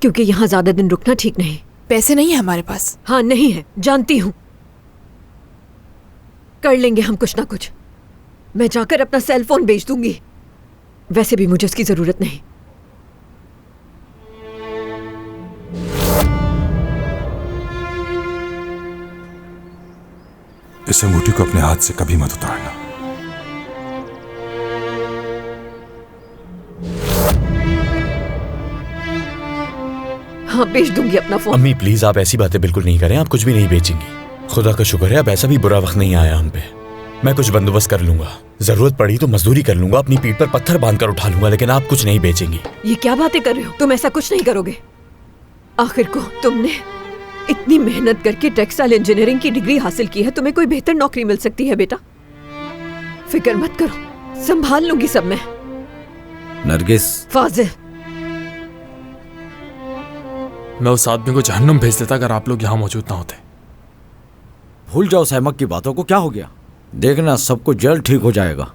क्योंकि यहाँ ज्यादा दिन रुकना ठीक नहीं। पैसे नहीं है हमारे पास। हाँ नहीं है, जानती हूँ। कर लेंगे हम कुछ ना कुछ। मैं जाकर अपना सेल फोन बेच दूंगी। वैसे भी मुझे उसकी जरूरत नहीं। इस अंगूठी को अपने हाथ से कभी मत उतारना। हाँ बेच दूंगी अपना फोन। अम्मी प्लीज आप ऐसी बातें बिल्कुल नहीं करें, आप कुछ भी नहीं बेचेंगी। खुदा का शुक्र है अब ऐसा भी बुरा वक्त नहीं आया हम पे। मैं कुछ बंदोबस्त कर लूंगा, जरूरत पड़ी तो मजदूरी कर लूंगा, अपनी पीठ पर पत्थर बांधकर उठा लूंगा, लेकिन आप कुछ नहीं बेचेंगी। ये क्या बातें कर रहे हो? तुम ऐसा कुछ नहीं करोगे। आखिर को तुमने इतनी मेहनत करके टेक्सटाइल इंजीनियरिंग की डिग्री हासिल की है, तुम्हें कोई बेहतर नौकरी मिल सकती है बेटा। फिक्र मत करो, संभाल लूंगी सब मैं। नरगिस। फाजिल, मैं उस आदमी को जहन्नुम भेज देता अगर आप लोग यहाँ मौजूद ना होते। भूल जाओ सहमक की बातों को, क्या हो गया? देखना सब कुछ जल्द ठीक हो जाएगा।